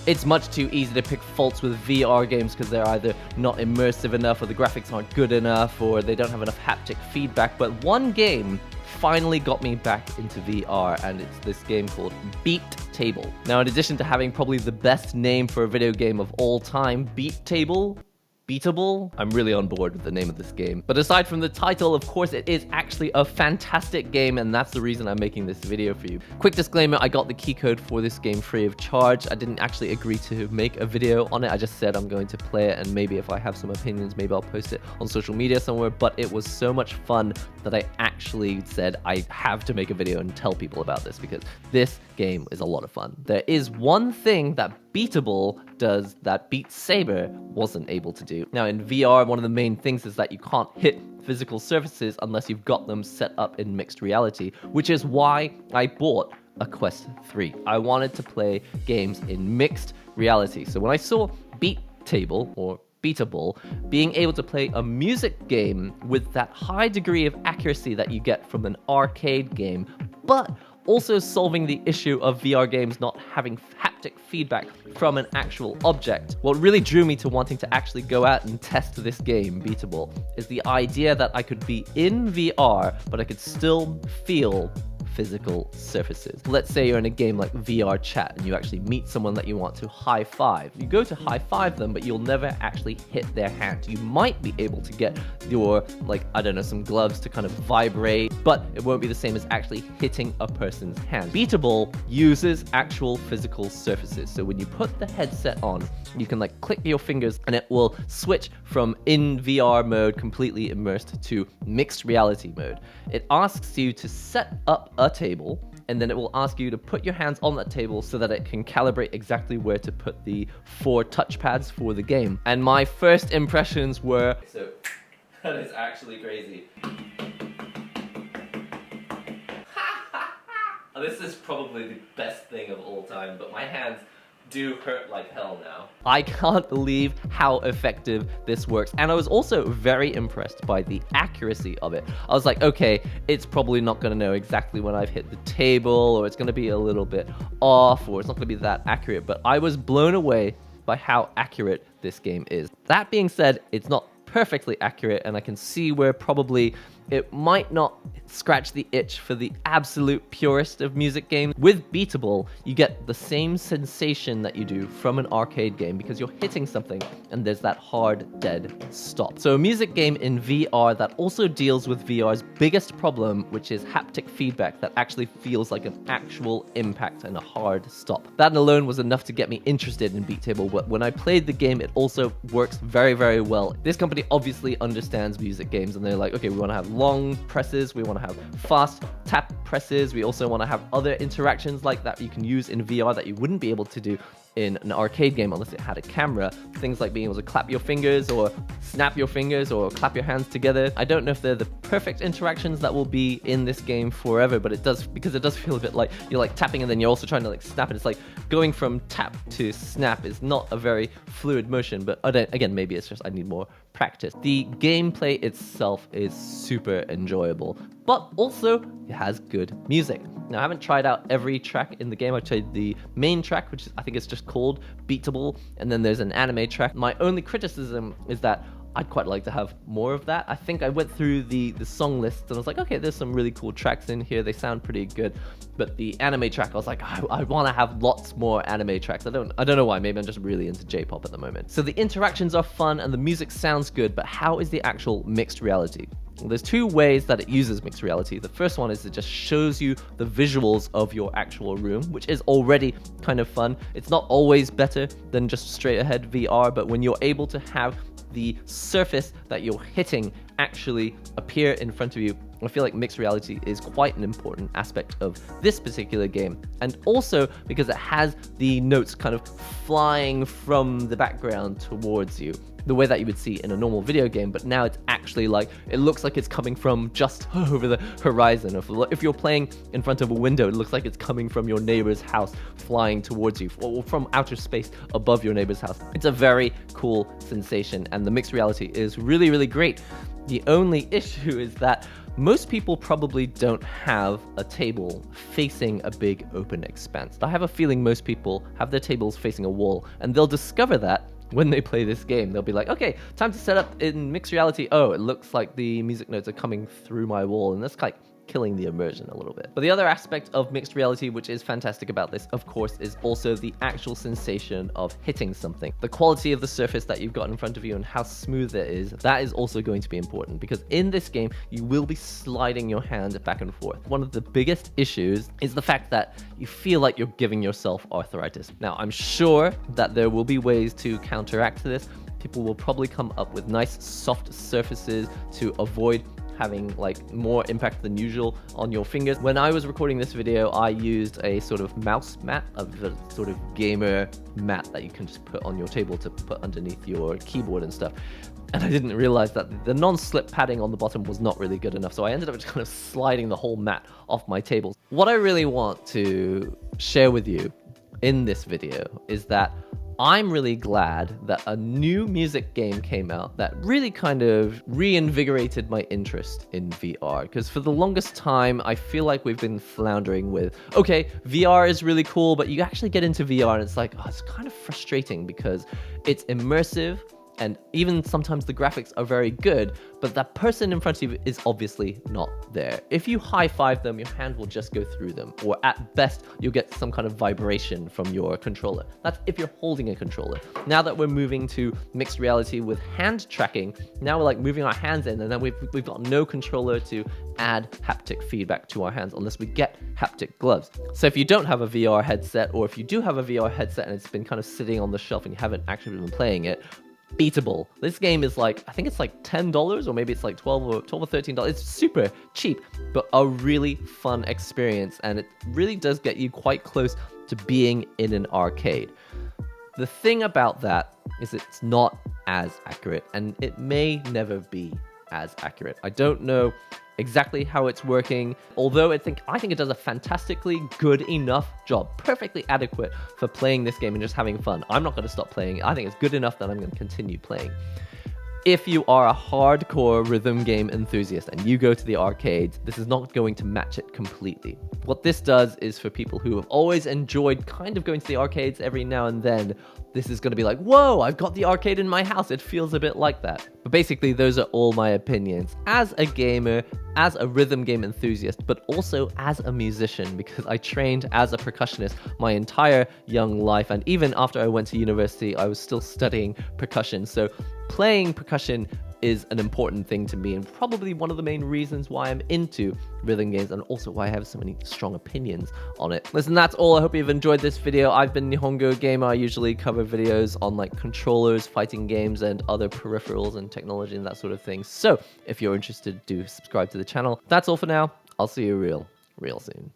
It's much too easy to pick faults with VR games because they're either not immersive enough, or the graphics aren't good enough, or they don't have enough haptic feedback. But one game finally got me back into VR, and it's this game called Beatable. Now, in addition to having probably the best name for a video game of all time, Beatable, I'm really on board with the name of this game. But aside from the title, of course, it is actually a fantastic game, and that's the reason I'm making this video for you. Quick disclaimer, I got the key code for this game free of charge. I didn't actually agree to make a video on it. I just said I'm going to play it, and maybe if I have some opinions, maybe I'll post it on social media somewhere. But it was so much fun that I actually said I have to make a video and tell people about this, because this game is a lot of fun. There is one thing that Beatable does that Beat Saber wasn't able to do. Now, in VR, one of the main things is that you can't hit physical surfaces unless you've got them set up in mixed reality, which is why I bought a Quest 3. I wanted to play games in mixed reality. So when I saw Beatable, or Beatable, being able to play a music game with that high degree of accuracy that you get from an arcade game, but also solving the issue of VR games not having haptic feedback from an actual object. What really drew me to wanting to actually go out and test this game, Beatable, is the idea that I could be in VR, but I could still feel physical surfaces. Let's say you're in a game like VR Chat and you actually meet someone that you want to high five. You go to high five them, but you'll never actually hit their hand. You might be able to get your, like, I don't know, some gloves to kind of vibrate, but it won't be the same as actually hitting a person's hand. Beatable uses actual physical surfaces. So when you put the headset on, you can like click your fingers and it will switch from in VR mode, completely immersed, to mixed reality mode. It asks you to set up a table, and then it will ask you to put your hands on that table so that it can calibrate exactly where to put the 4 touchpads for the game. And my first impressions were, so that is actually crazy. This is probably the best thing of all time, but my hands do hurt like hell now. I can't believe how effective this works. And I was also very impressed by the accuracy of it. I was like, okay, it's probably not going to know exactly when I've hit the table, or it's going to be a little bit off, or it's not going to be that accurate. But I was blown away by how accurate this game is. That being said, it's not perfectly accurate, and I can see where probably it might not scratch the itch for the absolute purist of music games. With Beatable, you get the same sensation that you do from an arcade game because you're hitting something and there's that hard, dead stop. So a music game in VR that also deals with VR's biggest problem, which is haptic feedback that actually feels like an actual impact and a hard stop. That alone was enough to get me interested in Beatable, but when I played the game, it also works very, very well. This company obviously understands music games, and they're like, okay, we want to have long presses, we want to have fast tap presses, we also want to have other interactions like that you can use in VR that you wouldn't be able to do in an arcade game unless it had a camera. Things like being able to clap your fingers or snap your fingers or clap your hands together. I don't know if they're the perfect interactions that will be in this game forever, but it does, because it does feel a bit like you're like tapping and then you're also trying to like snap it. It's like going from tap to snap is not a very fluid motion, but again, maybe it's just I need more practice. The gameplay itself is super enjoyable, but also it has good music. Now, I haven't tried out every track in the game. I tried the main track, which I think is just called Beatable, and then there's an anime track. My only criticism is that I'd quite like to have more of that. I think I went through the song list and I was like, okay, there's some really cool tracks in here. They sound pretty good. But the anime track, I was like, I want to have lots more anime tracks. I don't know why. Maybe I'm just really into J-pop at the moment. So the interactions are fun and the music sounds good, but how is the actual mixed reality? Well, there's 2 ways that it uses mixed reality. The first one is it just shows you the visuals of your actual room, which is already kind of fun. It's not always better than just straight ahead VR, but when you're able to have the surface that you're hitting actually appear in front of you, I feel like mixed reality is quite an important aspect of this particular game. And also because it has the notes kind of flying from the background towards you, the way that you would see in a normal video game, but now it's actually actually like, it looks like it's coming from just over the horizon. If you're playing in front of a window, it looks like it's coming from your neighbor's house, flying towards you, or from outer space above your neighbor's house. It's a very cool sensation, and the mixed reality is really, really great. The only issue is that most people probably don't have a table facing a big open expanse. I have a feeling most people have their tables facing a wall, and they'll discover that when they play this game. They'll be like, okay, time to set up in mixed reality. Oh, it looks like the music notes are coming through my wall, and that's like killing the immersion a little bit. But the other aspect of mixed reality, which is fantastic about this, of course, is also the actual sensation of hitting something. The quality of the surface that you've got in front of you and how smooth it is, that is also going to be important, because in this game, you will be sliding your hand back and forth. One of the biggest issues is the fact that you feel like you're giving yourself arthritis. Now, I'm sure that there will be ways to counteract this. People will probably come up with nice soft surfaces to avoid having like more impact than usual on your fingers. When I was recording this video, I used a sort of mouse mat, a sort of gamer mat that you can just put on your table to put underneath your keyboard and stuff. And I didn't realize that the non-slip padding on the bottom was not really good enough, so I ended up just kind of sliding the whole mat off my table. What I really want to share with you in this video is that I'm really glad that a new music game came out that really kind of reinvigorated my interest in VR. Because for the longest time, I feel like we've been floundering with, okay, VR is really cool, but you actually get into VR and it's like, oh, it's kind of frustrating because it's immersive, and even sometimes the graphics are very good, but that person in front of you is obviously not there. If you high-five them, your hand will just go through them, or at best, you'll get some kind of vibration from your controller. That's if you're holding a controller. Now that we're moving to mixed reality with hand tracking, now we're like moving our hands in, and then we've got no controller to add haptic feedback to our hands unless we get haptic gloves. So if you don't have a VR headset, or if you do have a VR headset and it's been kind of sitting on the shelf and you haven't actually been playing it, Beatable. This game is like, I think it's like $10, or maybe it's like $12 or $13. It's super cheap, but a really fun experience, and it really does get you quite close to being in an arcade. The thing about that is it's not as accurate, and it may never be as accurate. I don't know exactly how it's working, although I think it does a fantastically good enough job, perfectly adequate for playing this game and just having fun. I'm not going to stop playing it. I think it's good enough that I'm going to continue playing. If you are a hardcore rhythm game enthusiast and you go to the arcades, this is not going to match it completely. What this does is for people who have always enjoyed kind of going to the arcades every now and then, this is going to be like, whoa, I've got the arcade in my house. It feels a bit like that. But basically, those are all my opinions as a gamer, as a rhythm game enthusiast, but also as a musician, because I trained as a percussionist my entire young life. And even after I went to university, I was still studying percussion. So playing percussion is an important thing to me, and probably one of the main reasons why I'm into rhythm games, and also why I have so many strong opinions on it. Listen, that's all. I hope you've enjoyed this video. I've been NihongoGamer. I usually cover videos on like controllers, fighting games, and other peripherals and technology and that sort of thing. So if you're interested, do subscribe to the channel. That's all for now. I'll see you real soon.